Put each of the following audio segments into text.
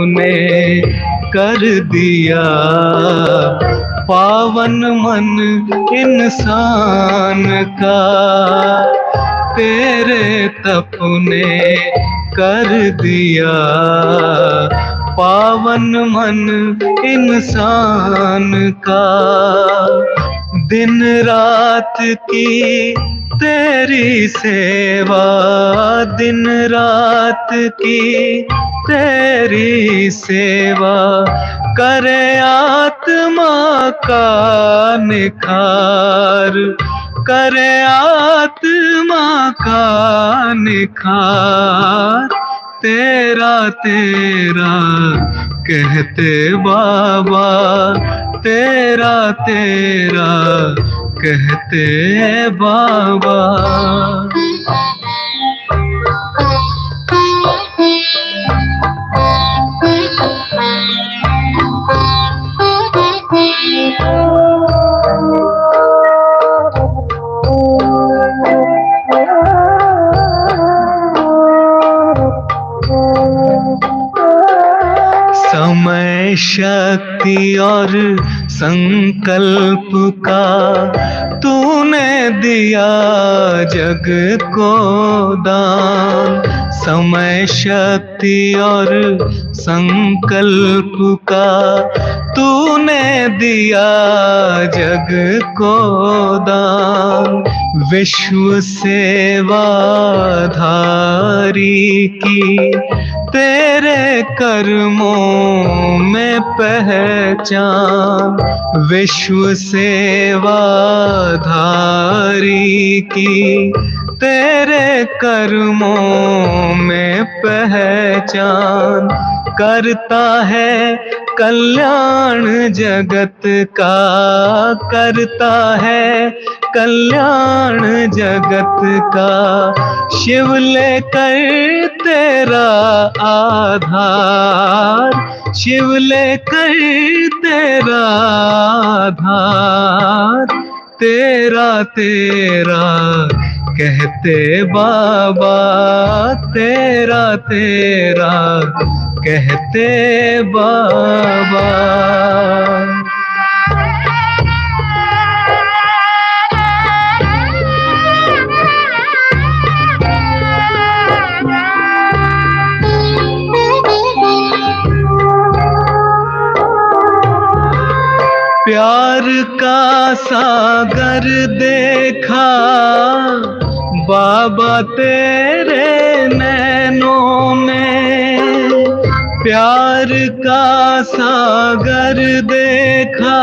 ने कर दिया पावन मन इंसान का। तेरे तप ने कर दिया पावन मन इंसान का। दिन रात की तेरी सेवा, दिन रात की तेरी सेवा, करे आत्मा का निखार, करे आत्मा का निखार। तेरा तेरा कहते बाबा, तेरा तेरा कहते बाबा। समय शक्ति और संकल्प का तूने दिया जग को दान। समय शक्ति और संकल्प का तूने दिया जग को दान। विश्व सेवा धारी की तेरे कर्मों में पहचान। विश्व सेवा धारी की तेरे कर्मों में पहचान। करता है कल्याण जगत का, करता है कल्याण जगत का। शिव लेकर तेरा आधार, शिव लेकर तेरा आधार। तेरा तेरा कहते बाबा, तेरा तेरा कहते बाबा। प्यार का सागर देखा बाबा तेरे नैनों में। प्यार का सागर देखा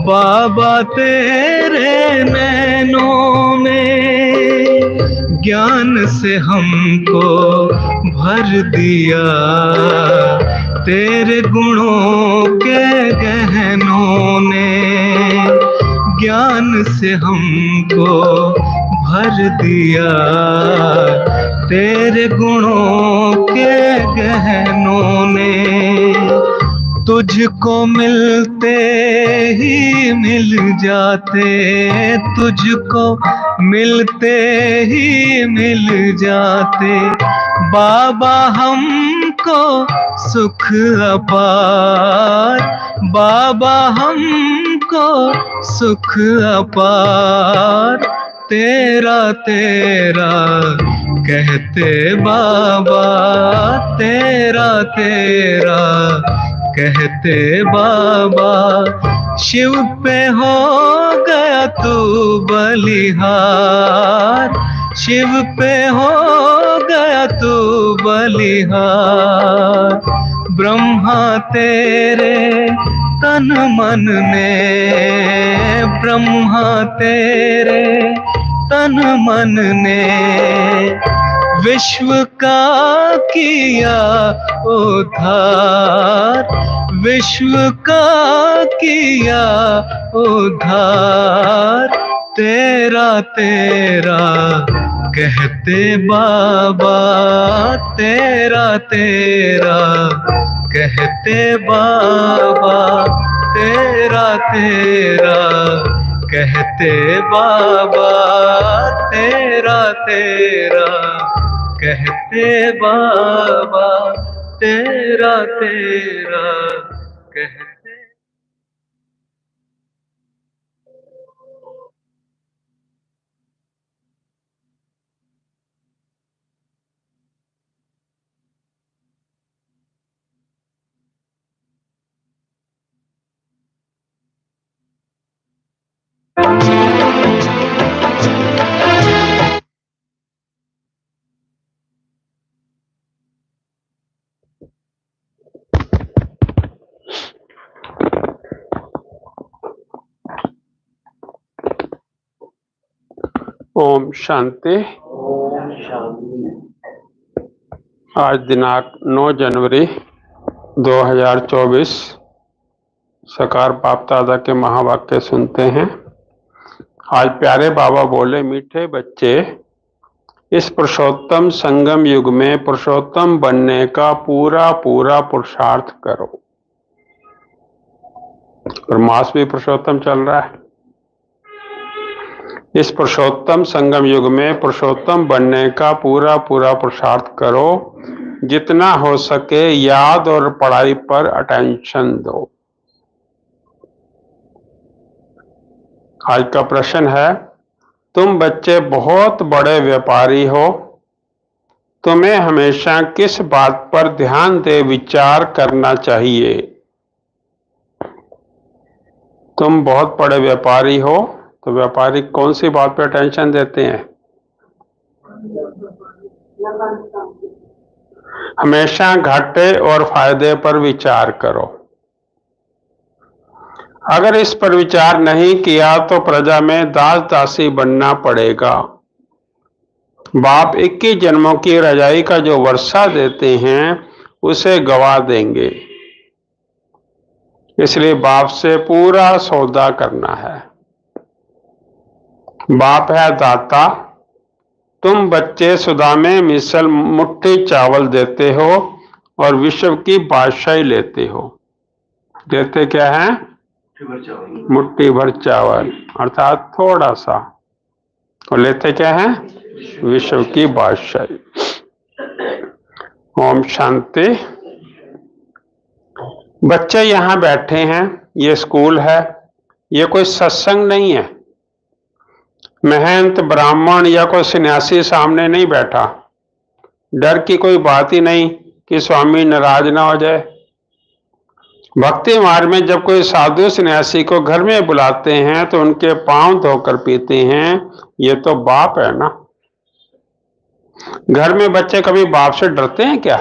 बाबा तेरे नैनों में। ज्ञान से हमको भर दिया तेरे गुणों के गहनों ने। ज्ञान से हमको भर दिया तेरे गुणों के गहनों ने। तुझको मिलते ही मिल जाते, तुझको मिलते ही मिल जाते बाबा हमको सुख अपार। बाबा हमको सुख अपार। तेरा तेरा कहते बाबा, तेरा तेरा कहते बाबा। शिव पे हो गया तू बलिहार, शिव पे हो गया तू बलिहार। ब्रह्मा तेरे तन मन ने, ब्रह्मा तेरे तन मन ने विश्व का किया उद्धार। विश्व का किया उद्धार। तेरा तेरा कहते बाबा, तेरा तेरा कहते बाबा। तेरा तेरा कहते बाबा, तेरा तेरा कहते बाबा। तेरा तेरा कहते। ओम शांति। आज दिनांक 9 जनवरी 2024 सकार बाप दादा के महावाक्य सुनते हैं। आज प्यारे बाबा बोले, मीठे बच्चे, इस पुरुषोत्तम संगम युग में पुरुषोत्तम बनने का पूरा पूरा पुरुषार्थ करो। और मास भी पुरुषोत्तम चल रहा है। इस पुरुषोत्तम संगम युग में पुरुषोत्तम बनने का पूरा पूरा पुरुषार्थ करो। जितना हो सके याद और पढ़ाई पर अटेंशन दो। आज का प्रश्न है, तुम बच्चे बहुत बड़े व्यापारी हो, तुम्हें हमेशा किस बात पर ध्यान दे विचार करना चाहिए? तुम बहुत बड़े व्यापारी हो तो व्यापारी कौन सी बात पर अटेंशन देते हैं? हमेशा घाटे और फायदे पर विचार करो। अगर इस पर विचार नहीं किया तो प्रजा में दास दासी बनना पड़ेगा। बाप 21 जन्मों की रजाई का जो वर्षा देते हैं उसे गवा देंगे। इसलिए बाप से पूरा सौदा करना है। बाप है दाता। तुम बच्चे सुदा में मिसल मुट्ठी चावल देते हो और विश्व की बादशाही लेते हो। देते क्या है? मुट्ठी भर चावल, अर्थात थोड़ा सा। और लेते क्या है? विश्व की बादशाही। ओम शांति। बच्चे यहाँ बैठे हैं, ये स्कूल है, ये कोई सत्संग नहीं है। महंत ब्राह्मण या कोई सन्यासी सामने नहीं बैठा। डर की कोई बात ही नहीं कि स्वामी नाराज ना हो जाए। भक्ति मार्ग में जब कोई साधु सन्यासी को घर में बुलाते हैं तो उनके पांव धोकर पीते हैं। ये तो बाप है ना। घर में बच्चे कभी बाप से डरते हैं क्या?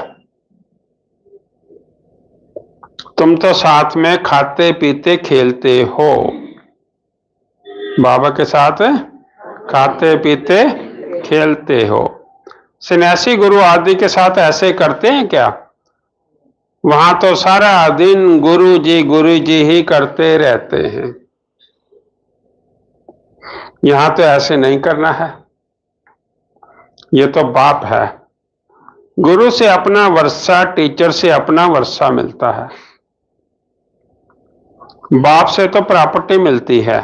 तुम तो साथ में खाते पीते खेलते हो। बाबा के साथ खाते पीते खेलते हो। सन्यासी गुरु आदि के साथ ऐसे करते हैं क्या? वहां तो सारा दिन गुरु जी ही करते रहते हैं। यहां तो ऐसे नहीं करना है। ये तो बाप है। गुरु से अपना वर्षा, टीचर से अपना वर्षा मिलता है। बाप से तो प्रॉपर्टी मिलती है।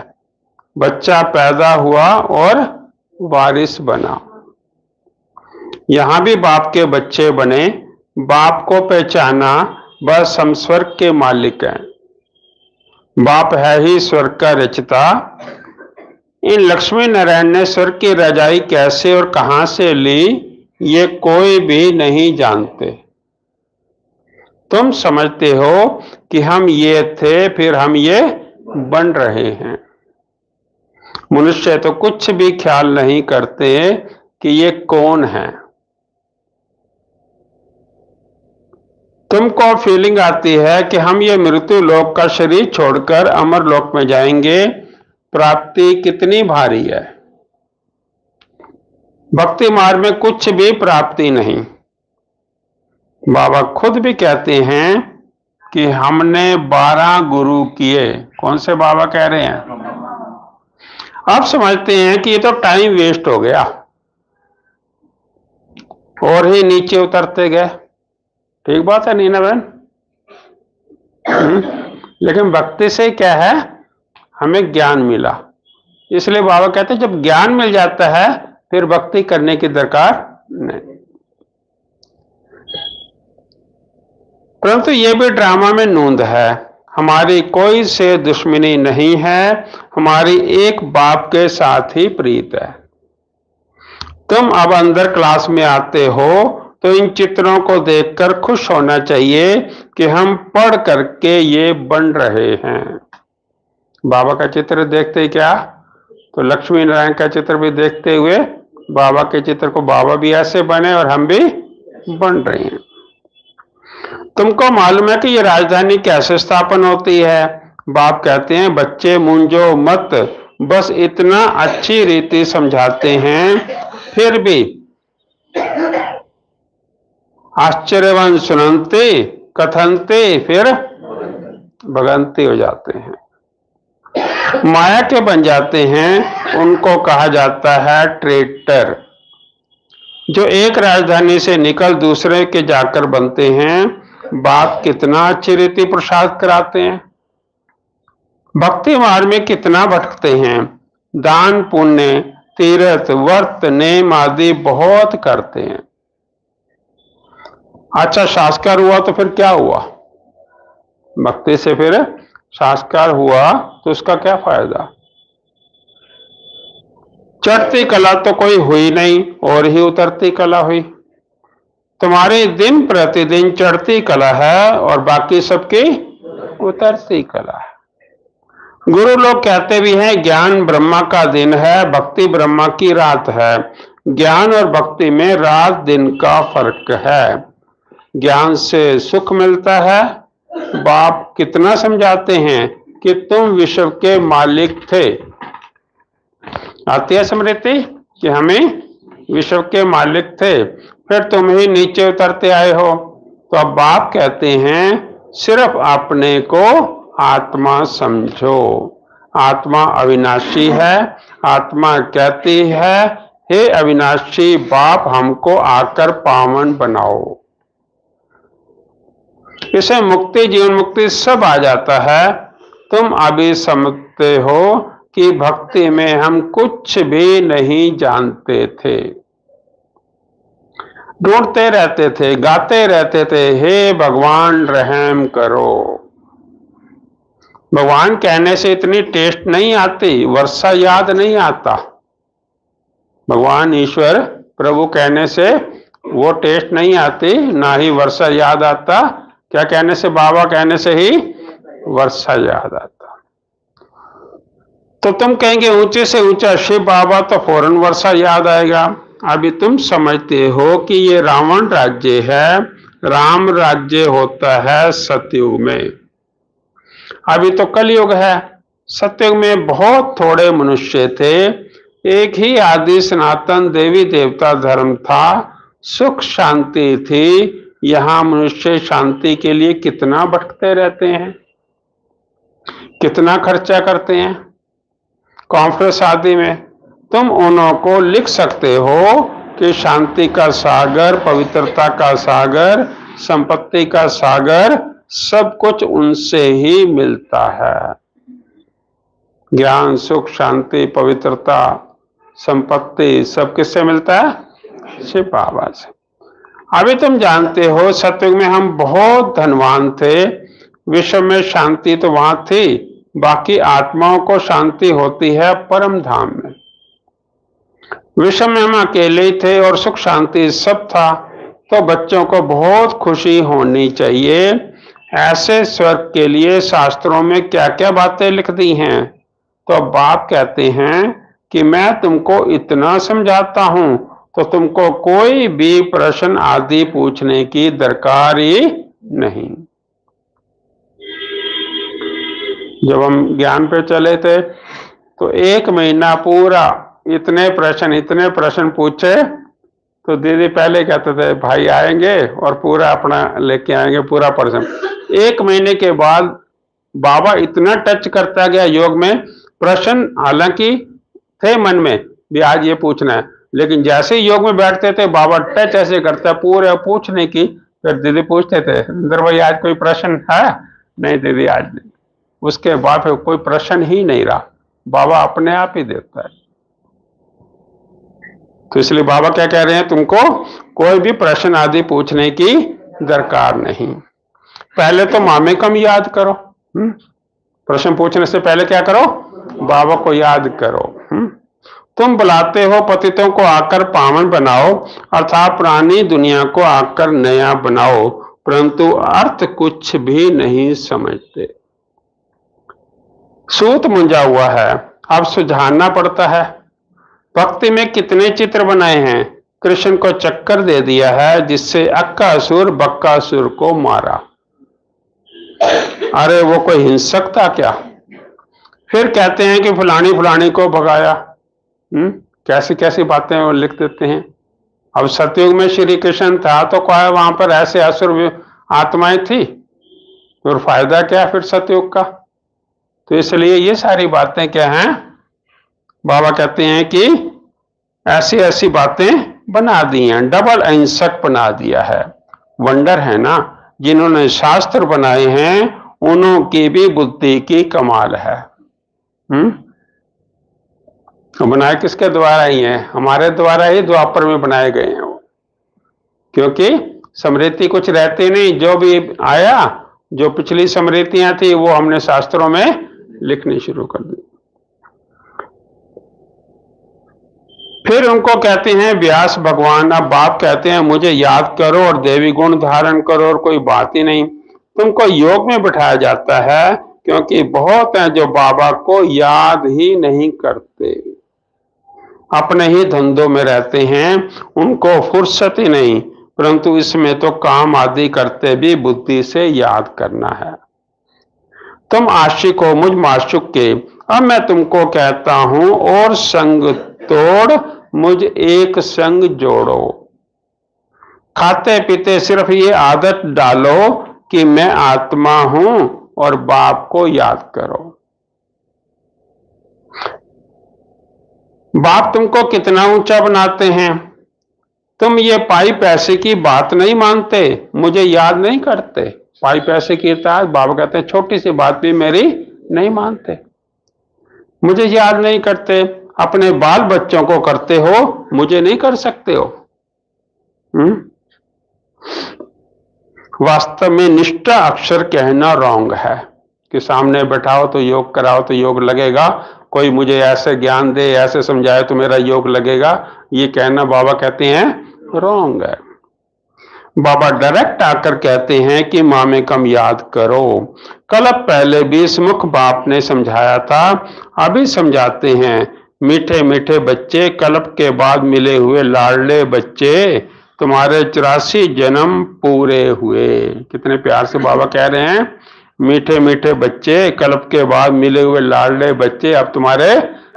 बच्चा पैदा हुआ और वारिस बना। यहां भी बाप के बच्चे बने, बाप को पहचाना, बस हम स्वर्ग के मालिक हैं। बाप है ही स्वर्ग का रचता। इन लक्ष्मी नारायण ने स्वर्ग की रजाई कैसे और कहां से ली, ये कोई भी नहीं जानते। तुम समझते हो कि हम ये थे, फिर हम ये बन रहे हैं। मनुष्य तो कुछ भी ख्याल नहीं करते कि ये कौन है। तुमको फीलिंग आती है कि हम ये मृत्यु लोक का शरीर छोड़कर अमर लोक में जाएंगे। प्राप्ति कितनी भारी है। भक्ति मार्ग में कुछ भी प्राप्ति नहीं। बाबा खुद भी कहते हैं कि हमने 12 गुरु किए। कौन से बाबा कह रहे हैं? आप समझते हैं कि ये तो टाइम वेस्ट हो गया और ही नीचे उतरते गए। ठीक बात है नीना बहन। लेकिन भक्ति से क्या है? हमें ज्ञान मिला। इसलिए बाबा कहते हैं जब ज्ञान मिल जाता है फिर भक्ति करने की दरकार नहीं। परंतु ये भी ड्रामा में नूंद है। हमारी कोई से दुश्मनी नहीं है, हमारी एक बाप के साथ ही प्रीत है। तुम अब अंदर क्लास में आते हो तो इन चित्रों को देखकर खुश होना चाहिए कि हम पढ़ करके ये बन रहे हैं। बाबा का चित्र देखते ही क्या, तो लक्ष्मी नारायण का चित्र भी देखते हुए बाबा के चित्र को बाबा भी ऐसे बने और हम भी बन रहे हैं। तुमको मालूम है कि ये राजधानी कैसे स्थापन होती है? बाप कहते हैं बच्चे मूंझो मत, बस इतना अच्छी रीति समझाते हैं, फिर भी आश्चर्यवान सुनते कथनते फिर भगंती हो जाते हैं, माया के बन जाते हैं। उनको कहा जाता है ट्रेटर। जो एक राजधानी से निकल दूसरे के जाकर बनते हैं। बाप कितना अच्छी रीति प्रसाद कराते हैं, भक्ति मार्ग में कितना भटकते हैं, दान पुण्य तीर्थ व्रत नेम आदि बहुत करते हैं। अच्छा संस्कार हुआ तो फिर क्या हुआ? भक्ति से फिर संस्कार हुआ तो उसका क्या फायदा? चढ़ती कला तो कोई हुई नहीं और ही उतरती कला हुई। तुम्हारी दिन प्रतिदिन चढ़ती कला है और बाकी सबकी उतरती कला है। गुरु लोग कहते भी हैं ज्ञान ब्रह्मा का दिन है, भक्ति ब्रह्मा की रात है। ज्ञान और भक्ति में रात दिन का फर्क है। ज्ञान से सुख मिलता है। बाप कितना समझाते हैं कि तुम विश्व के मालिक थे। आती है स्मृति कि हमें विश्व के मालिक थे, फिर तुम ही नीचे उतरते आए हो। तो अब बाप कहते हैं सिर्फ अपने को आत्मा समझो। आत्मा अविनाशी है। आत्मा कहती है हे अविनाशी बाप हमको आकर पावन बनाओ। इसे मुक्ति जीवन मुक्ति सब आ जाता है। तुम अभी समझते हो कि भक्ति में हम कुछ भी नहीं जानते थे, ढूंढते रहते थे, गाते रहते थे हे भगवान रहम करो। भगवान कहने से इतनी टेस्ट नहीं आती, वर्षा याद नहीं आता। भगवान ईश्वर प्रभु कहने से वो टेस्ट नहीं आती, ना ही वर्षा याद आता। क्या कहने से? बाबा कहने से ही वर्षा याद आता। तो तुम कहेंगे ऊंचे से ऊंचा शिव बाबा, तो फौरन वर्षा याद आएगा। अभी तुम समझते हो कि ये रावण राज्य है, राम राज्य होता है सतयुग में। अभी तो कलयुग है। सतयुग में बहुत थोड़े मनुष्य थे, एक ही आदि सनातन देवी देवता धर्म था, सुख शांति थी। यहां मनुष्य शांति के लिए कितना भटकते रहते हैं, कितना खर्चा करते हैं कॉन्फ्रेंस आदि में। तुम उन्हों को लिख सकते हो कि शांति का सागर, पवित्रता का सागर, संपत्ति का सागर, सब कुछ उनसे ही मिलता है। ज्ञान सुख शांति पवित्रता संपत्ति सब किससे मिलता है? शिव बाबा से। अभी तुम जानते हो सतयुग में हम बहुत धनवान थे, विश्व में शांति तो वहां थी, बाकी आत्माओं को शांति होती है परम धाम में। विश्व में हम अकेले ही थे और सुख शांति सब था। तो बच्चों को बहुत खुशी होनी चाहिए। ऐसे स्वर्ग के लिए शास्त्रों में क्या क्या बातें लिख दी हैं। तो बाप कहते हैं कि मैं तुमको इतना समझाता हूं तो तुमको कोई भी प्रश्न आदि पूछने की दरकार ही नहीं। जब हम ज्ञान पे चले थे तो 1 महीना पूरा इतने प्रश्न पूछे। तो दीदी पहले कहते थे भाई आएंगे और पूरा अपना लेके आएंगे पूरा प्रश्न। 1 महीने के बाद बाबा इतना टच करता गया योग में। प्रश्न हालांकि थे मन में भी आज ये पूछना है, लेकिन जैसे ही योग में बैठते थे बाबा टच ऐसे करता पूरे पूछने की। फिर दीदी पूछते थे इंदर भाई आज कोई प्रश्न है? नहीं दीदी आज नहीं। उसके बाद फिर कोई प्रश्न ही नहीं रहा, बाबा अपने आप ही देता है। तो इसलिए बाबा क्या कह रहे हैं, तुमको कोई भी प्रश्न आदि पूछने की दरकार नहीं। पहले तो मामे कम याद करो। प्रश्न पूछने से पहले क्या करो? बाबा को याद करो। तुम बुलाते हो पतितों को आकर पावन बनाओ, अर्थात पुरानी दुनिया को आकर नया बनाओ, परंतु अर्थ कुछ भी नहीं समझते। सूत मुंजा हुआ है, अब सुझाना पड़ता है। भक्ति में कितने चित्र बनाए हैं, कृष्ण को चक्कर दे दिया है जिससे अक्कासुर बक्कासुर को मारा। अरे वो कोई हिंसक था क्या? फिर कहते हैं कि फलानी फलानी को भगाया। कैसी कैसी बातें वो लिख देते हैं। अब सतयुग में श्री कृष्ण था तो क्या वहां पर ऐसे असुर आत्माएं थी, और फायदा क्या फिर सतयुग का? तो इसलिए ये सारी बातें क्या हैं, बाबा कहते हैं कि ऐसी ऐसी बातें बना दी हैं, डबल अहिंसक बना दिया है। वंडर है ना, जिन्होंने शास्त्र बनाए हैं उनकी भी बुद्धि की कमाल है। बनाए किसके द्वारा ही है? हमारे द्वारा ही द्वापर में बनाए गए हैं वो, क्योंकि स्मृति कुछ रहती नहीं। जो भी आया, जो पिछली स्मृतियां थी वो हमने शास्त्रों में लिखनी शुरू कर दी। फिर उनको कहते हैं व्यास भगवान। अब बाप कहते हैं मुझे याद करो और देवी गुण धारण करो, और कोई बात ही नहीं। तुमको योग में बिठाया जाता है क्योंकि बहुत हैं जो बाबा को याद ही नहीं करते, अपने ही धंधों में रहते हैं, उनको फुर्सत ही नहीं, परंतु इसमें तो काम आदि करते भी बुद्धि से याद करना है। तुम आशिक हो मुझ माशुक के, अब मैं तुमको कहता हूं और संग तोड़ मुझ एक संग जोड़ो। खाते पीते सिर्फ ये आदत डालो कि मैं आत्मा हूं और बाप को याद करो। बाप तुमको कितना ऊंचा बनाते हैं, तुम ये पाई पैसे की बात नहीं मानते, मुझे याद नहीं करते। पाई पैसे की इताअत, बाबा कहते हैं छोटी सी बात भी मेरी नहीं मानते, मुझे याद नहीं करते। अपने बाल बच्चों को करते हो, मुझे नहीं कर सकते हो। वास्तव में निष्ठा अक्षर कहना रॉन्ग है कि सामने बैठाओ तो योग कराओ तो योग लगेगा, कोई मुझे ऐसे ज्ञान दे ऐसे समझाए तो मेरा योग लगेगा, ये कहना बाबा कहते हैं रॉन्ग है। बाबा डायरेक्ट आकर कहते हैं कि मामे कम याद करो। कल पहले भी मुख बाप ने समझाया था, अभी समझाते हैं। मीठे मीठे बच्चे, कल्प के बाद मिले हुए लाडले बच्चे, तुम्हारे 84 जन्म पूरे हुए। कितने प्यार से बाबा कह रहे हैं, मीठे मीठे बच्चे, कल्प के बाद मिले हुए लाडले बच्चे, अब तुम्हारे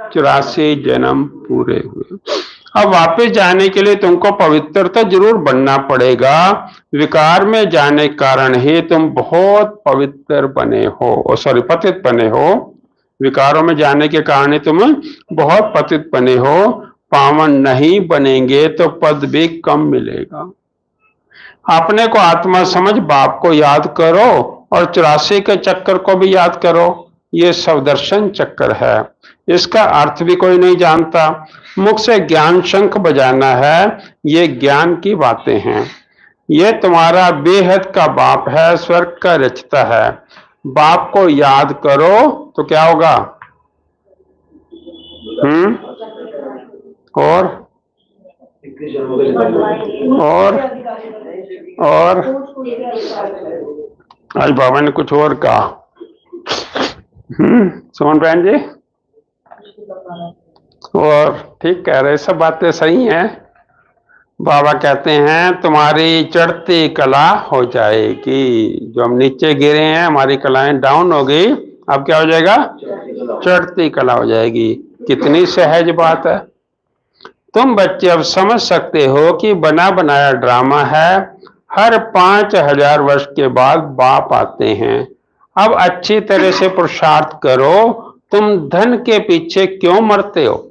84 जन्म पूरे हुए। अब वापस जाने के लिए तुमको पवित्र तो जरूर बनना पड़ेगा। विकार में जाने के कारण ही तुम बहुत पवित्र बने हो, सॉरी पतित बने हो। विकारों में जाने के कारण ही तुम बहुत पतित बने हो। पावन नहीं बनेंगे तो पद भी कम मिलेगा। अपने को आत्मा समझ बाप को याद करो और 84 के चक्कर को भी याद करो। ये सवदर्शन चक्कर है, इसका अर्थ भी कोई नहीं जानता। मुख से ज्ञान शंख बजाना है, ये ज्ञान की बातें हैं। ये तुम्हारा बेहद का बाप है, स्वर्ग का रचता है। बाप को याद करो तो क्या होगा? और आज बाबा ने कुछ और कहा। सुमन बहन जी, और ठीक कह रहे, सब बातें सही हैं। बाबा कहते हैं तुम्हारी चढ़ती कला हो जाएगी। जो हम नीचे गिरे हैं, हमारी कलाएं डाउन हो गई, अब क्या हो जाएगा? चढ़ती कला हो जाएगी। कितनी सहज बात है। तुम बच्चे अब समझ सकते हो कि बना बनाया ड्रामा है। हर 5000 वर्ष के बाद बाप आते हैं। अब अच्छी तरह से पुरुषार्थ करो। तुम धन के पीछे क्यों मरते हो?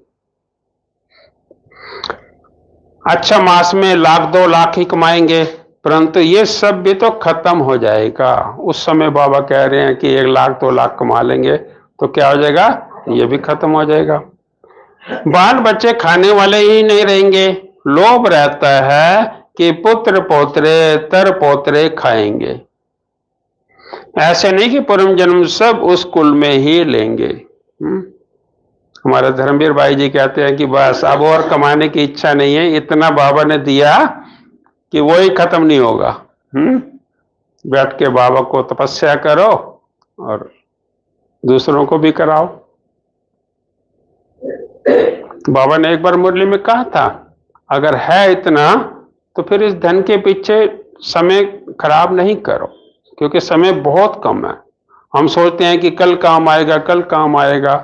अच्छा मास में 1,00,000 2 लाख ही कमाएंगे, परंतु ये सब भी तो खत्म हो जाएगा। उस समय बाबा कह रहे हैं कि 1,00,000 2 लाख कमा लेंगे तो क्या हो जाएगा? ये भी खत्म हो जाएगा। बाल बच्चे खाने वाले ही नहीं रहेंगे। लोभ रहता है कि पुत्र पोतरे तर पोतरे खाएंगे। ऐसे नहीं कि पूर्व जन्म सब उस कुल में ही लेंगे। हमारे धर्मवीर भाई जी कहते हैं कि बस अब और कमाने की इच्छा नहीं है, इतना बाबा ने दिया कि वो ही खत्म नहीं होगा। बैठ के बाबा को तपस्या करो और दूसरों को भी कराओ। बाबा ने एक बार मुरली में कहा था, अगर है इतना तो फिर इस धन के पीछे समय खराब नहीं करो, क्योंकि समय बहुत कम है। हम सोचते हैं कि कल काम आएगा, कल काम आएगा,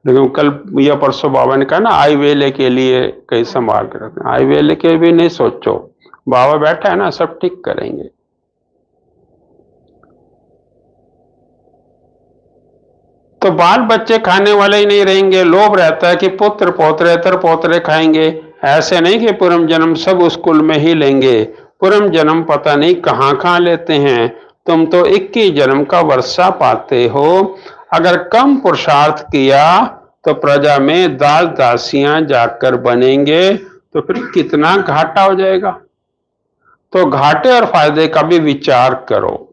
लेकिन कल या परसों बाबा ने कहा ना, आई वेले के लिए कहीं संभाल के रखना। आई वेले के भी नहीं सोचो, बाबा बैठा है ना, सब ठीक करेंगे। तो बाल बच्चे खाने वाले ही नहीं रहेंगे, लोभ रहता है कि पुत्र पोतरे तर पोतरे खाएंगे। ऐसे नहीं कि पूर्व जन्म सब उस कुल में ही लेंगे, पूर्व जन्म पता नहीं कहाँ लेते हैं। तुम तो 21 जन्म का वर्षा पाते हो। अगर कम पुरुषार्थ किया तो प्रजा में दास दासियां जाकर बनेंगे, तो फिर कितना घाटा हो जाएगा। तो घाटे और फायदे का भी विचार करो।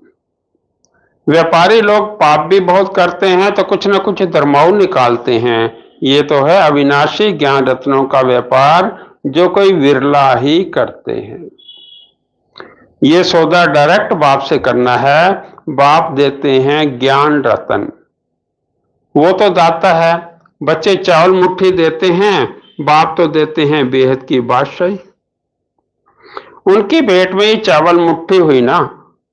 व्यापारी लोग पाप भी बहुत करते हैं तो कुछ न कुछ धर्माऊ निकालते हैं। ये तो है अविनाशी ज्ञान रत्नों का व्यापार, जो कोई विरला ही करते हैं। ये सौदा डायरेक्ट बाप से करना है। बाप देते हैं ज्ञान रतन, वो तो दाता है। बच्चे चावल मुट्ठी देते हैं, बाप तो देते हैं बेहद की बादशाही। उनकी भेंट में ही चावल मुट्ठी हुई ना।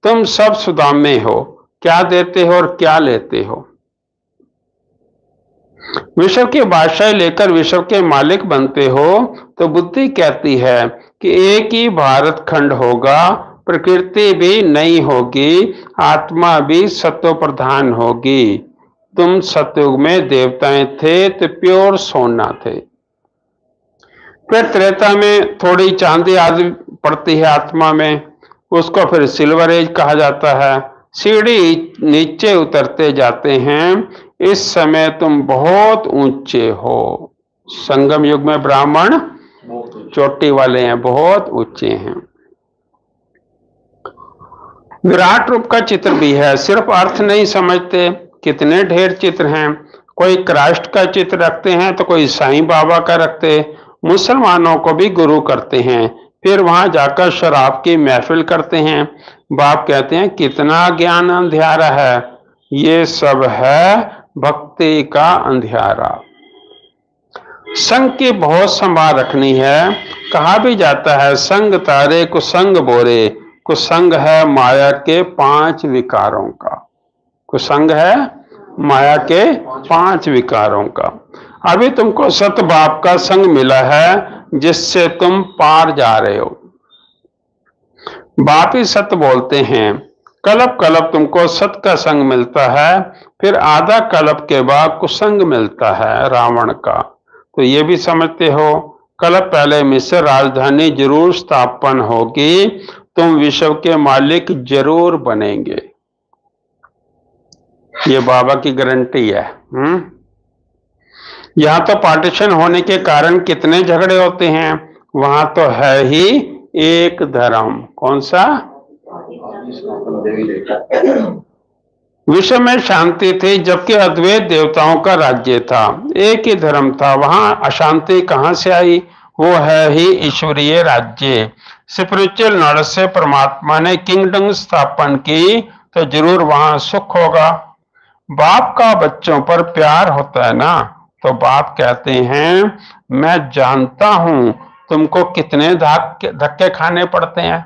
तुम सब सुदाम में हो, क्या देते हो और क्या लेते हो। विश्व की बादशाही लेकर विश्व के मालिक बनते हो तो बुद्धि कहती है कि एक ही भारत खंड होगा, प्रकृति भी नई होगी, आत्मा भी सत्व प्रधान होगी। तुम सतयुग में देवताएं थे तो प्योर सोना थे। फिर त्रेता में थोड़ी चांदी आदि पड़ती है आत्मा में, उसको फिर सिल्वर एज कहा जाता है। सीढ़ी नीचे उतरते जाते हैं। इस समय तुम बहुत ऊंचे हो। संगम युग में ब्राह्मण चोटी वाले हैं, बहुत ऊंचे हैं। विराट रूप का चित्र भी है, सिर्फ अर्थ नहीं समझते। कितने ढेर चित्र हैं। कोई क्राइस्ट का चित्र रखते हैं तो कोई साईं बाबा का रखते। मुसलमानों को भी गुरु करते हैं, फिर वहां जाकर शराब की महफिल करते हैं। बाप कहते हैं कितना ज्ञान अंधियारा है। ये सब है भक्ति का अंधियारा। संग की बहुत संभाल रखनी है। कहा भी जाता है संग तारे कुसंग बोरे। कुसंग है माया के 5 विकारों का। कुसंग है माया के 5 विकारों का। अभी तुमको सत बाप का संग मिला है, जिससे तुम पार जा रहे हो। बाप ही सत्य बोलते हैं। कल्प कल्प तुमको सत्य का संग मिलता है, फिर आधा कल्प के बाद कुसंग मिलता है रावण का। तो ये भी समझते हो कल्प पहले मिस्र राजधानी जरूर स्थापन होगी, तुम विश्व के मालिक जरूर बनेंगे। ये बाबा की गारंटी है। यहां तो पार्टीशन होने के कारण कितने झगड़े होते हैं, वहां तो है ही एक धर्म। कौन सा? विश्व में शांति थी जबकि अद्वैत देवताओं का राज्य था, एक ही धर्म था। वहां अशांति कहां से आई? वो है ही ईश्वरीय राज्य। स्पिरिचुअल नॉलेज से परमात्मा ने किंगडम स्थापन की तो जरूर वहां सुख होगा। बाप का बच्चों पर प्यार होता है ना, तो बाप कहते हैं मैं जानता हूं तुमको कितने धक्के खाने पड़ते हैं।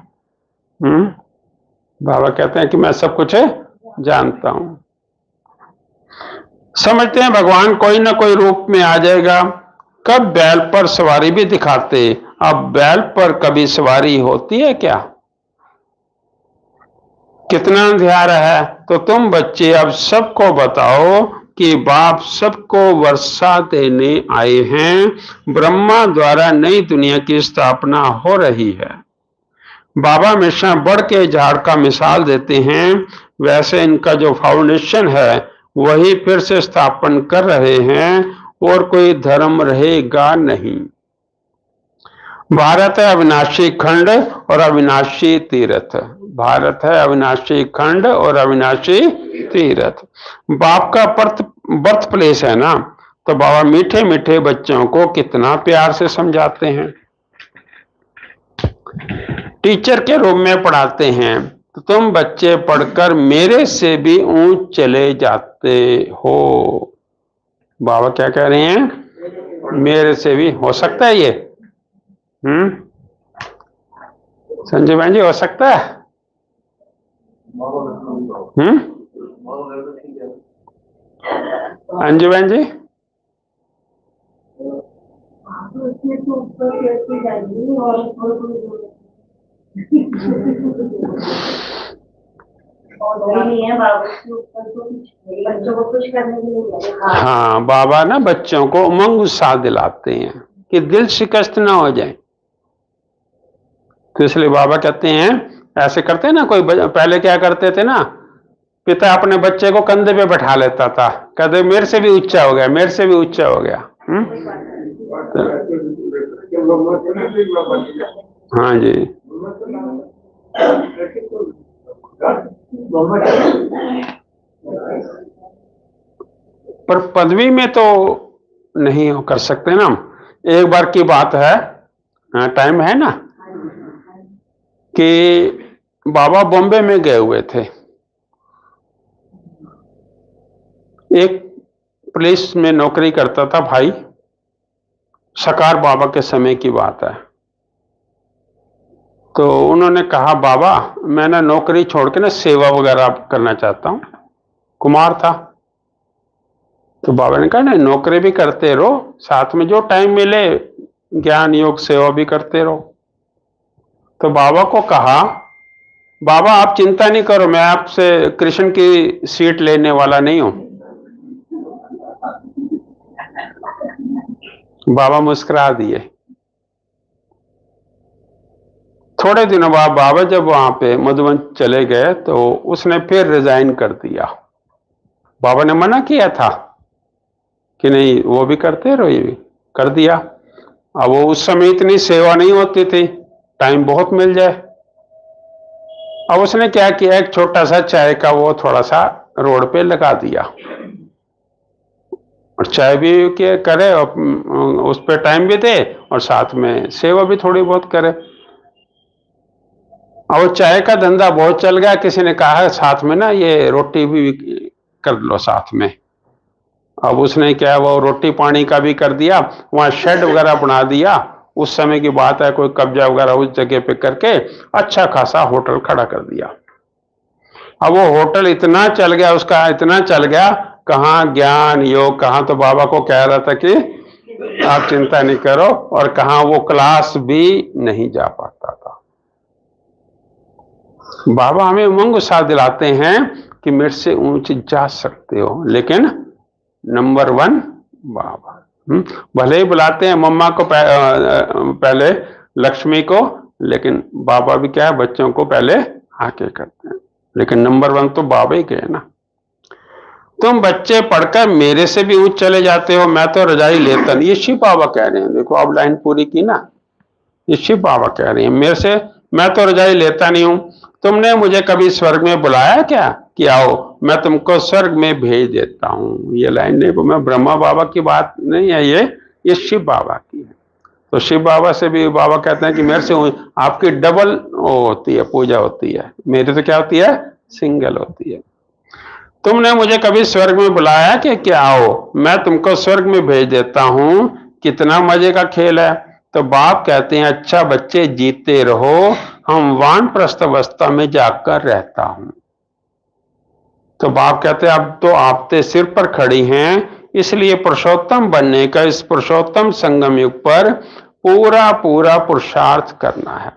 बाबा कहते हैं कि मैं सब कुछ जानता हूं। समझते हैं भगवान कोई ना कोई रूप में आ जाएगा। कब बैल पर सवारी भी दिखाते, अब बैल पर कभी सवारी होती है क्या? कितना अंधियारा है। तो तुम बच्चे अब सबको बताओ कि बाप सबको वर्षा देने आए हैं। ब्रह्मा द्वारा नई दुनिया की स्थापना हो रही है। बाबा हमेशा बढ़ के झाड़ का मिसाल देते हैं, वैसे इनका जो फाउंडेशन है वही फिर से स्थापन कर रहे हैं, और कोई धर्म रहेगा नहीं। भारत है अविनाशी खंड और अविनाशी तीर्थ। भारत है अविनाशी खंड और अविनाशी तीर्थ। बाप का बर्थ प्लेस है ना, तो बाबा मीठे मीठे बच्चों को कितना प्यार से समझाते हैं। टीचर के रूप में पढ़ाते हैं, तो तुम बच्चे पढ़कर मेरे से भी ऊंच चले जाते हो। बाबा क्या कह रहे हैं, मेरे से भी हो सकता है ये। संजय बहन जी, हो सकता है? अंजू बहन जी, हाँ, बाबा ना बच्चों को उमंग उत्साह दिलाते हैं कि दिल शिकस्त ना हो जाए। तो इसलिए बाबा कहते हैं, ऐसे करते हैं ना, कोई पहले क्या करते थे ना, पिता अपने बच्चे को कंधे पे बैठा लेता था, कहते मेरे से भी ऊंचा हो गया, मेरे से भी ऊंचा हो गया। हाँ जी, पर पदवी में तो नहीं कर सकते ना। एक बार की बात है, टाइम है ना, कि बाबा बॉम्बे में गए हुए थे। एक पुलिस में नौकरी करता था भाई, सकार बाबा के समय की बात है। तो उन्होंने कहा, बाबा मैं ना नौकरी छोड़ के ना सेवा वगैरह करना चाहता हूं। कुमार था। तो बाबा ने कहा, नहीं, नौकरी भी करते रहो, साथ में जो टाइम मिले ज्ञान योग सेवा भी करते रहो। तो बाबा को कहा, बाबा आप चिंता नहीं करो, मैं आपसे कृष्ण की सीट लेने वाला नहीं हूं। बाबा मुस्कुरा दिए। थोड़े दिनों बाद बाबा जब वहां पे मधुबन चले गए तो उसने फिर रिजाइन कर दिया। बाबा ने मना किया था कि नहीं वो भी करते रहो, ये भी कर दिया। अब वो उस समय इतनी सेवा नहीं होती थी, टाइम बहुत मिल जाए। अब उसने क्या किया, एक छोटा सा चाय का वो थोड़ा सा रोड पे लगा दिया, और चाय भी करे और उस पर टाइम भी दे और साथ में सेवा भी थोड़ी बहुत करे। और चाय का धंधा बहुत चल गया। किसी ने कहा साथ में ना ये रोटी भी कर लो साथ में। अब उसने क्या, वो रोटी पानी का भी कर दिया, वहां शेड वगैरह बना दिया। उस समय की बात है, कोई कब्जा वगैरह उस जगह पे करके अच्छा खासा होटल खड़ा कर दिया। अब वो होटल इतना चल गया, उसका इतना चल गया, कहाँ ज्ञान योग, कहाँ तो बाबा को कह रहा था कि आप चिंता नहीं करो, और कहाँ वो क्लास भी नहीं जा पाता था। बाबा हमें उमंग उत्साह दिलाते हैं कि मेरे से ऊंच जा सकते हो, लेकिन नंबर 1 बाबा। भले ही बुलाते हैं मम्मा को पहले, लक्ष्मी को, लेकिन बाबा भी क्या है, बच्चों को पहले आके करते हैं। लेकिन नंबर 1 तो बाबा ही गए ना। तुम बच्चे पढ़कर मेरे से भी ऊंच चले जाते हो, मैं तो रजाई लेता नहीं। ये शिव बाबा कह रहे हैं, देखो आप लाइन पूरी की ना, ये शिव बाबा कह रहे हैं, मेरे से मैं तो रजाई लेता नहीं हूं। तुमने मुझे कभी स्वर्ग में बुलाया क्या कि आओ मैं तुमको स्वर्ग में भेज देता हूं। ये लाइन नहीं, मैं ब्रह्मा बाबा की बात नहीं है, ये शिव बाबा की है। तो शिव बाबा से भी बाबा कहते हैं कि मेरे से आपकी डबल होती है, पूजा होती है, मेरी तो क्या होती है, सिंगल होती है। तुमने मुझे कभी स्वर्ग में बुलाया कि क्या आओ मैं तुमको स्वर्ग में भेज देता हूं। कितना मजे का खेल है। तो बाप कहते हैं, अच्छा बच्चे जीते रहो, हम वानप्रस्थ अवस्था में जाकर रहता हूं। तो बाप कहते हैं, अब तो आपते सिर पर खड़ी हैं, इसलिए पुरुषोत्तम बनने का इस पुरुषोत्तम संगम युग पर पूरा पूरा पुरुषार्थ करना है।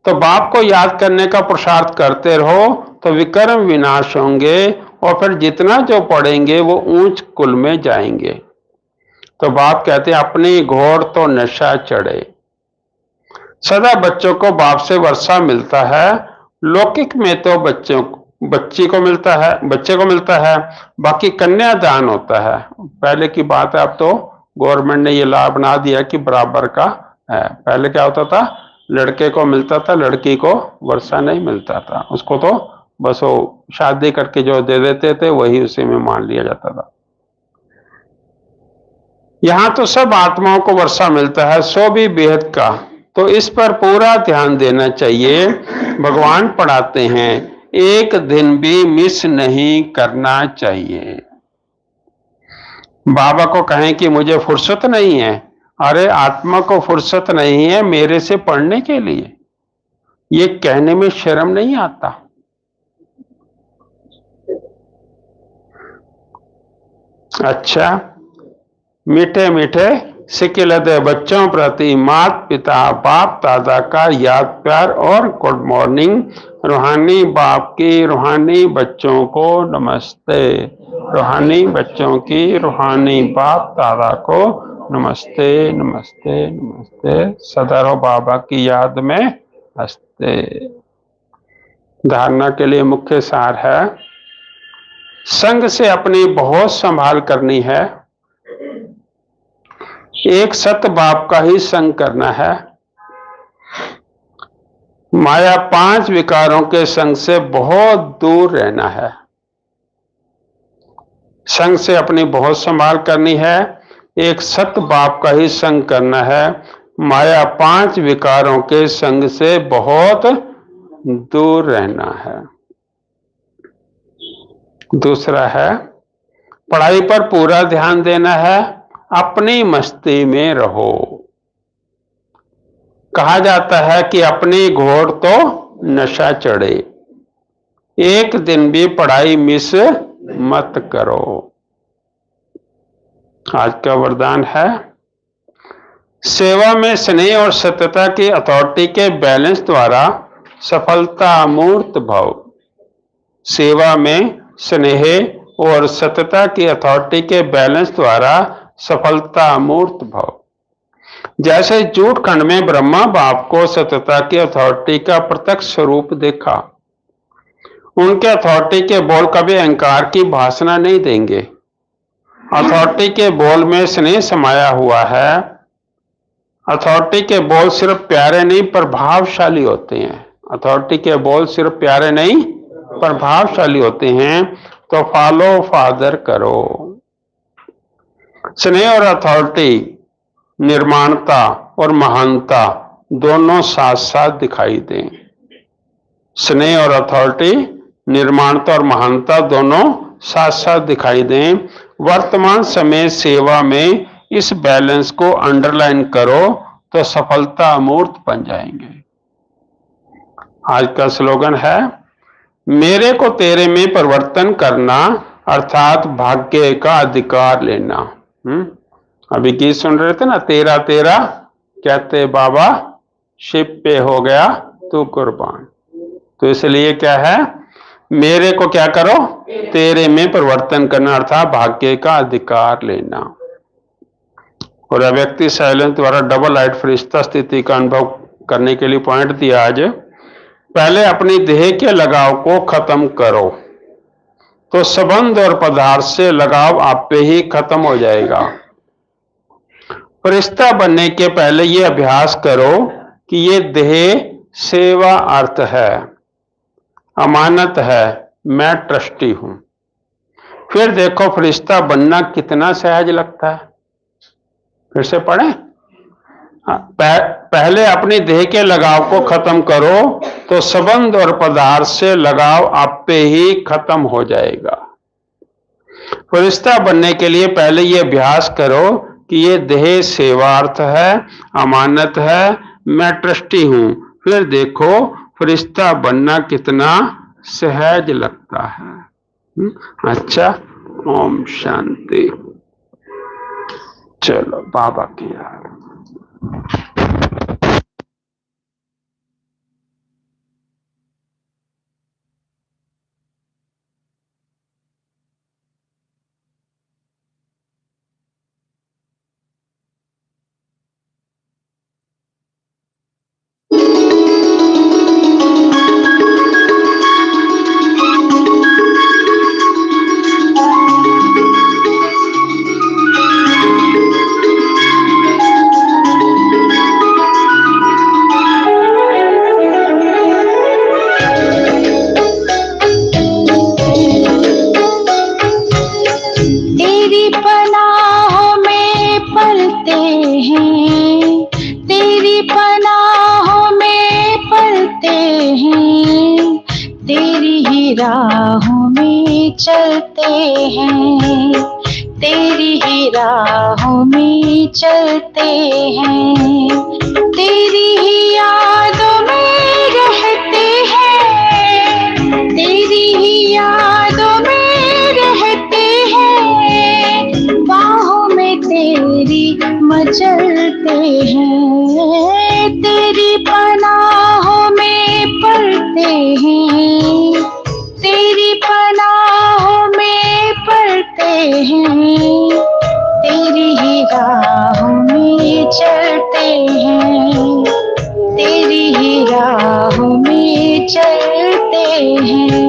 तो बाप को याद करने का पुरुषार्थ करते रहो तो विकर्म विनाश होंगे, और फिर जितना जो पढ़ेंगे वो ऊंच कुल में जाएंगे। तो बाप कहते हैं, अपनी घोर तो नशा चढ़े। सदा बच्चों को बाप से वर्षा मिलता है। लौकिक में तो बच्चे को मिलता है, बाकी कन्यादान होता है। पहले की बात है, अब तो गवर्नमेंट ने ये लॉ बना दिया कि बराबर का है। पहले क्या होता था, लड़के को मिलता था, लड़की को वर्षा नहीं मिलता था। उसको तो बस वो शादी करके जो दे देते थे वही उसी में मान लिया जाता था। यहां तो सब आत्माओं को वर्षा मिलता है, सो भी बेहद का। तो इस पर पूरा ध्यान देना चाहिए। भगवान पढ़ाते हैं एक दिन भी मिस नहीं करना चाहिए। बाबा को कहें कि मुझे फुर्सत नहीं है, अरे आत्मा को फुर्सत नहीं है मेरे से पढ़ने के लिए, ये कहने में शर्म नहीं आता? अच्छा, मीठे मीठे सिकिलदे बच्चों प्रति माता पिता बाप दादा का याद प्यार और गुड मॉर्निंग। रूहानी बाप की रूहानी बच्चों को नमस्ते, रूहानी बच्चों की रूहानी बाप दादा को नमस्ते नमस्ते नमस्ते। सदा रहो बाबा की याद में हंसते। धारणा के लिए मुख्य सार है, संग से अपनी बहुत संभाल करनी है। एक सत बाप का ही संग करना है। माया 5 विकारों के संग से बहुत दूर रहना है। संग से अपनी बहुत संभाल करनी है, एक सत बाप का ही संग करना है। माया 5 विकारों के संग से बहुत दूर रहना है। दूसरा है, पढ़ाई पर पूरा ध्यान देना है, अपनी मस्ती में रहो। कहा जाता है कि अपनी घोड़ तो नशा चढ़े, एक दिन भी पढ़ाई मिस मत करो। आज का वरदान है, सेवा में स्नेह और सत्यता की अथॉरिटी के बैलेंस द्वारा सफलता मूर्त भव। सेवा में स्नेह और सत्यता की अथॉरिटी के बैलेंस द्वारा सफलता मूर्त भव। जैसे झूठ खंड में ब्रह्मा बाप को सत्यता की अथॉरिटी का प्रत्यक्ष स्वरूप देखा, उनके अथॉरिटी के बोल कभी अहंकार की भाषणा नहीं देंगे। अथॉरिटी के बोल में स्नेह समाया हुआ है। अथॉरिटी के बोल सिर्फ प्यारे नहीं प्रभावशाली होते हैं। अथॉरिटी के बोल सिर्फ प्यारे नहीं प्रभावशाली होते हैं। तो फॉलो फादर करो। स्नेह और अथॉरिटी, निर्माणता और महानता दोनों साथ साथ दिखाई दें। स्नेह और अथॉरिटी, निर्माणता और महानता दोनों साथ साथ दिखाई दें। वर्तमान समय सेवा में इस बैलेंस को अंडरलाइन करो तो सफलता मूर्त बन जाएंगे। आज का स्लोगन है, मेरे को तेरे में परिवर्तन करना अर्थात भाग्य का अधिकार लेना। अभी गीत सुन रहे थे ना, तेरा तेरा कहते बाबा शिव पे हो गया तू कुर्बान। तो इसलिए क्या है, मेरे को क्या करो, तेरे में परिवर्तन करना अर्थात भाग्य का अधिकार लेना। और व्यक्ति साइलेंस द्वारा डबल लाइट फरिश्ता स्थिति का अनुभव करने के लिए पॉइंट दिया आज, पहले अपनी देह के लगाव को खत्म करो तो संबंध और पदार्थ से लगाव आप पे ही खत्म हो जाएगा। फरिश्ता बनने के पहले ये अभ्यास करो कि ये देह सेवा अर्थ है, अमानत है, मैं ट्रस्टी हूं। फिर देखो फरिश्ता बनना कितना सहज लगता है। फिर से पढ़ें, पहले अपनी देह के लगाव को खत्म करो तो संबंध और पदार्थ से लगाव आप पे ही खत्म हो जाएगा। फरिश्ता बनने के लिए पहले ये अभ्यास करो कि ये देह सेवार्थ है, अमानत है, मैं ट्रस्टी हूं। फिर देखो फरिश्ता बनना कितना सहज लगता है। अच्छा, ओम शांति। चलो बाबा की याद। तेरी ही राहों में चलते हैं, तेरी ही राहों में चलते हैं, तेरी ही यादों में रहते हैं, तेरी ही यादों में रहते हैं, बाहों में तेरी मचलते हैं, तेरी पनाहों में पलते हैं, तेरी पनाहों में पलते हैं, तेरी ही राहों में चलते हैं, तेरी ही राहों में चलते हैं।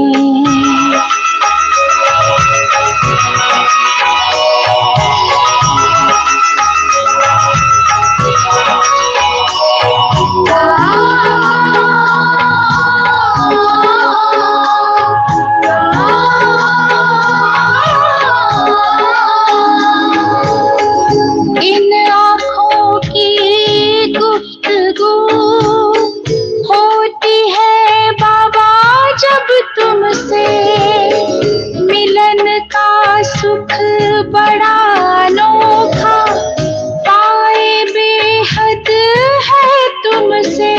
इन आँखों की गुफ्तगू होती है बाबा जब तुमसे, मिलन का सुख बड़ा अनोखा पाए बेहद है तुमसे,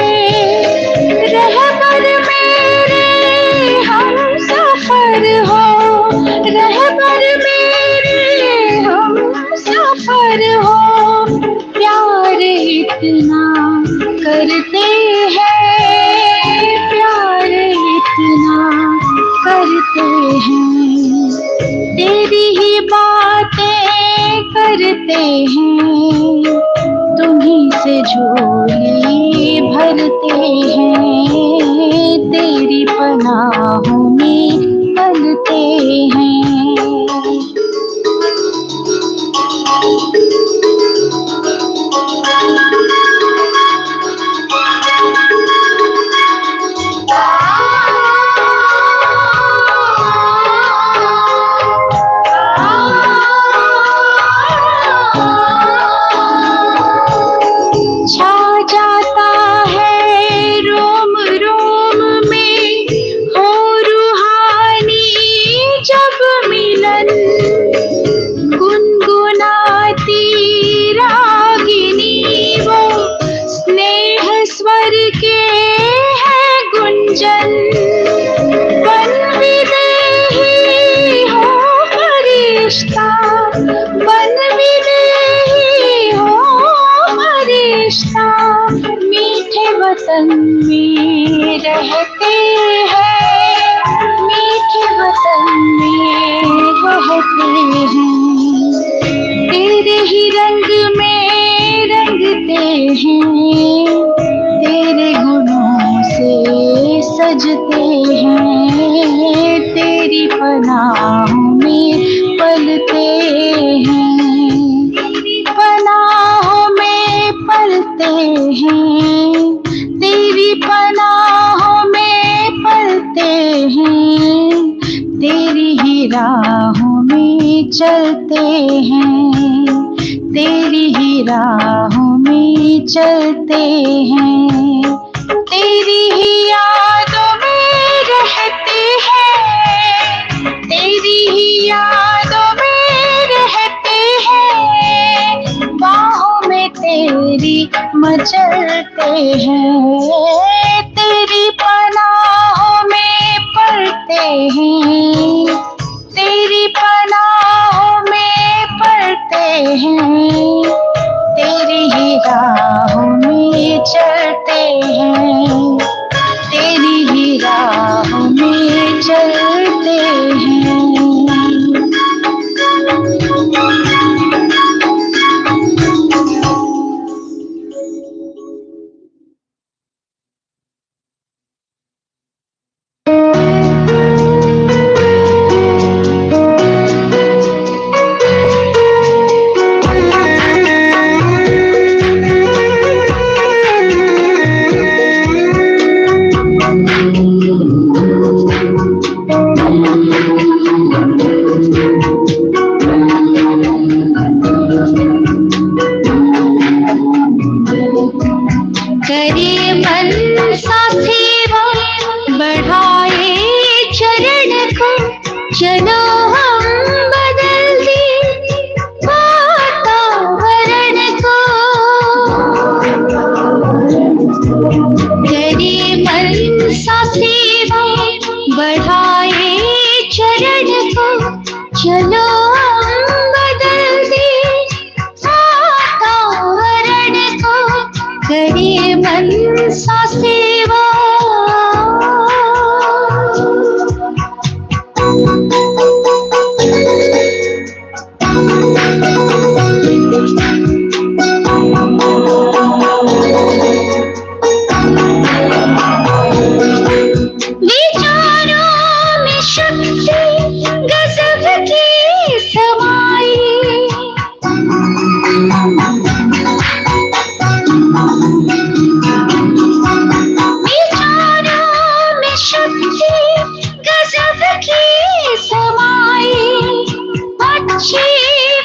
रहबर मेरे हम सफर हो, रहबर मेरे हम सफर हो, प्यार इतना करते हैं, प्यार इतना करते हैं, तेरी ही बातें करते हैं, तुम्हीं से झोली भरते हैं, तेरी पनाहों में पलते हैं। छा जाता है रोम रोम में हो रूहानी जब मिलन, गुनगुनाती रागिनी वो स्नेह स्वर के है गुंजन, बन विदेही हो फरिश्ता, बन विदेही हो फरिश्ता, मीठे वतन में रहते हैं, मीठे वतन में रहते हैं, तेरे ही रंग में रंगते हैं, तेरे गुणों से सजते हैं, तेरी पनाहों में पलते हैं, तेरी पनाहों में पलते हैं, तेरी पनाहों में पलते हैं, तेरी ही राहों में चलते हैं, तेरी ही राहों में चलते हैं, तेरी ही यादों में रहते हैं, तेरी ही यादों में रहते हैं, बाहों में तेरी मचलते हैं, तेरी पनाहों में पलते हैं, तेरी पनाहों में पलते हैं, तेरी ही राहों में चलते हैं, तेरी ही राहों में चलते हैं। चलो हम बदल दें वातावरण को, करे मन सा सेवा बढ़ाए चरण को। चलो हम बदल दें वातावरण को, करे मन सा सेवा। विचारों में शक्ति गजब की समाई, विचारों में शक्ति गजब की समाई। अच्छे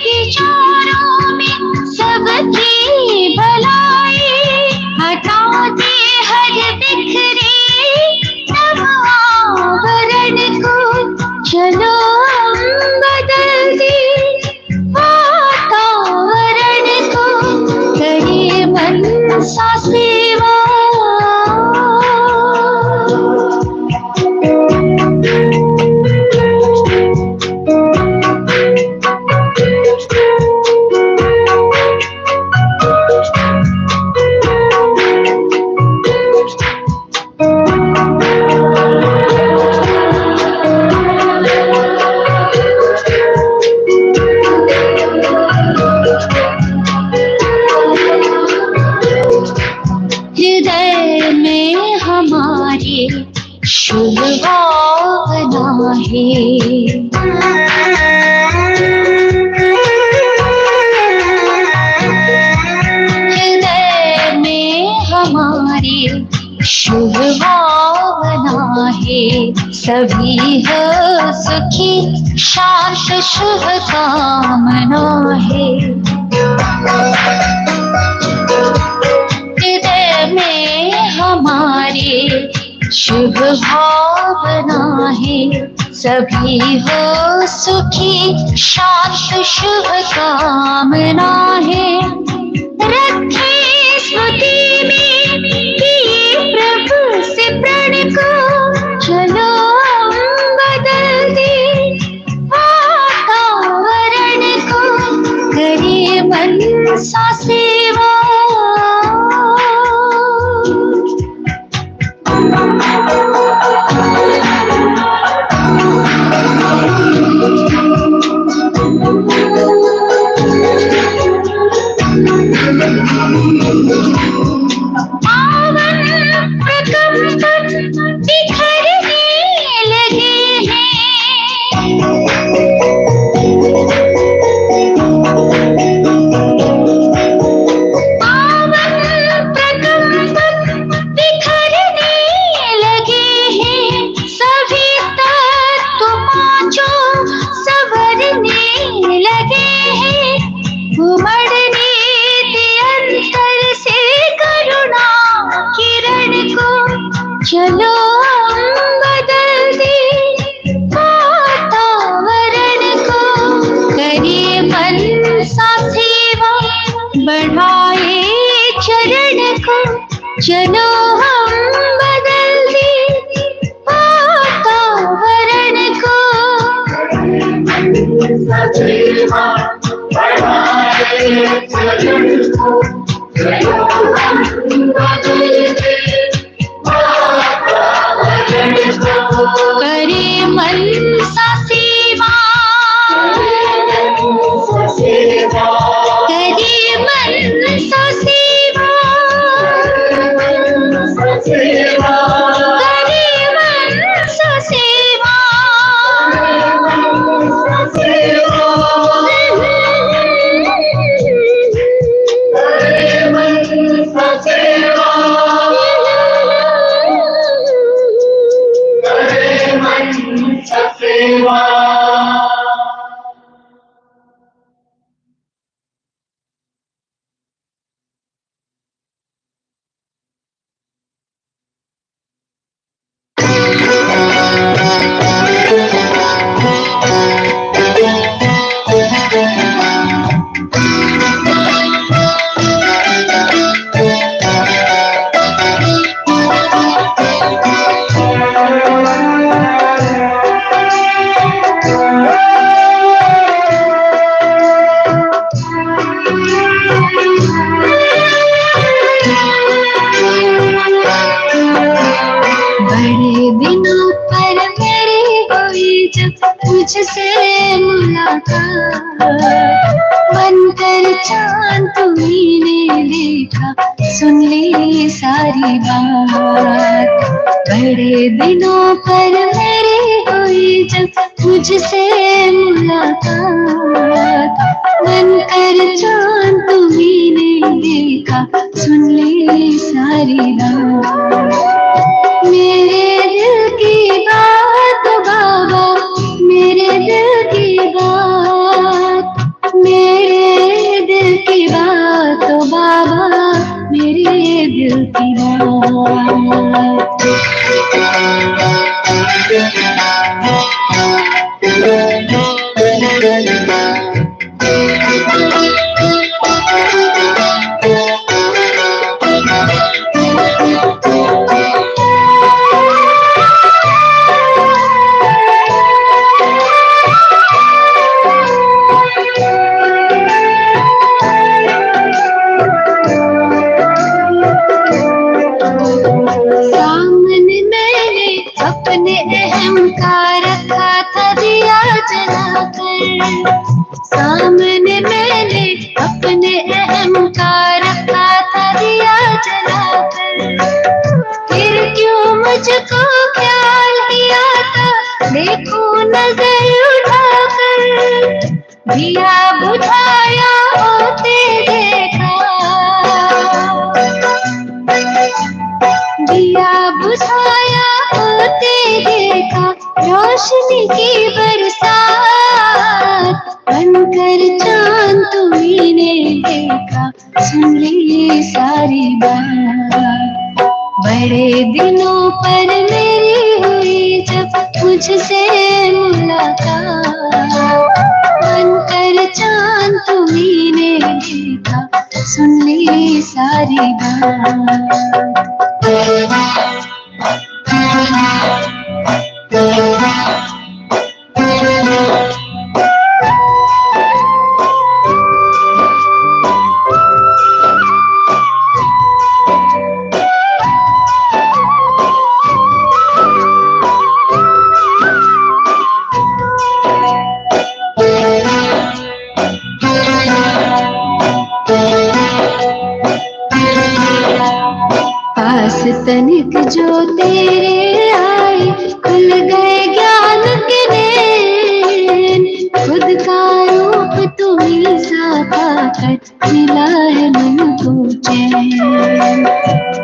विचारों में सबकी भलाई, हटा दे हर बिखरे नव आवरण को। चलो हम बदल दे वातावरण को, करे मन सा सेवा। हृदय में हमारे शुभ भावना है, हृदय में हमारे शुभ भावना है। सभी हो सुखी शांत शुभ कामना है। हृदय में हमारे शुभ भावना है। सभी हो सुखी शांत शुभ कामना है। रखे स्मृति में किए प्रभु से प्रण को। चलो हम बदल दे वातावरण को, करे मन सा सेवा। पावन प्रकंपन बिखरने लगे हैं, पावन प्रकंपन बिखरने लगे हैं। सभी तत्व पांचों संवरने लगे हैं। उमड़ने अंतर से करुणा किरण को। चलो हम बदल दे वातावरण को, करे मन सा सेवा बढ़ाए चरण को। चलो हम बदल दे वातावरण को, करे मन सा सेवा, करे मन सा सेवा, करे मन सा सेवा। जब तुझसे मुलाकात, बनकर चांद तुम्हीं देखा, सुन ली सारी बात। बड़े दिनों पर मेरी हुई जब तुझसे मुलाकात, बनकर चांद तुम्हीं देखा, सुन ली सारी बात। मेरे दिल की बात बाबा, मेरे दिल की बात, मेरे दिल की बात बाबा, मेरे दिल की बात। सामने मैंने अपने अहम का रखा था दिया जलाकर, सामने मैंने अपने अहम का रखा था दिया जलाकर। फिर क्यों मुझको ख्याल ही आता, देखूं नजर उठाकर, दिया बुझाया होते देखा, दिया बुझाया होते देखा, रोशनी की बरसात, बनकर चांद तुम्हीं देखा, सुन ली सारी बात। बड़े दिनों पर मेरी हुई जब तुझसे मुलाकात, बनकर चांद तुम्हीं देखा, सुन ली सारी बात। पास तनिक जो तेरे आए, खुल गए ज्ञान के नैन, खुद का रूप तुम्हीं सा पाकर मिला है मन को चैन।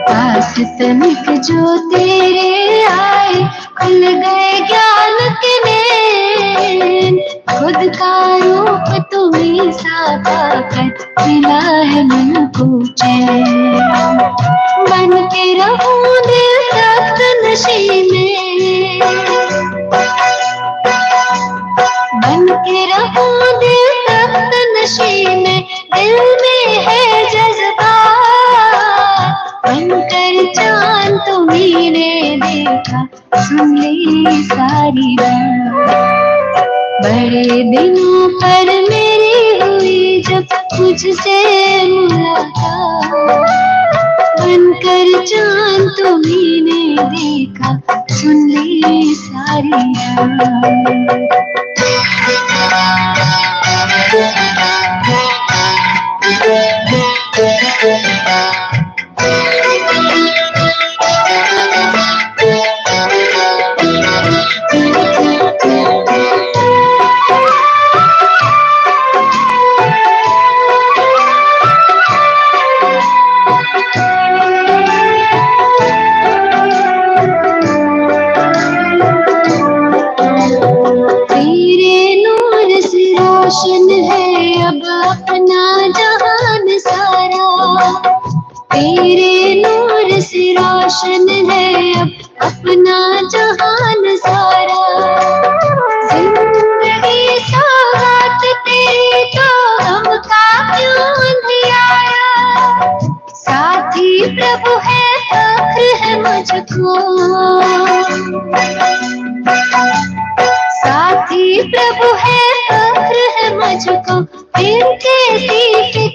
पास तनिक जो तेरे आए, खुल गए ज्ञान के नैन, खुद का रूप तुम्हीं सा पाकर मिला है मन को चैन। बन के रहूं दिल तक नशी में, बन के रहूं दिल तक नशी में, दिल में है जज्बात, बनकर चांद तुम्हीं देखा, सुन ली सारी बात। बड़े दिनों पर मेरी हुई जब तुझसे मुलाकात, बनकर चांद तुम्हीं देखा, सुन ली सारी बात। रोशन है अब अपना जहान सारा, तेरे नूर से रोशन है अब अपना जहान सारा। जिंदगी सौगात तेरी तो हमका क्यों अंधियारा, साथी प्रभु है फख्र है मुझको, साथी प्रभु है फख्र है मुझको, फिर कैसी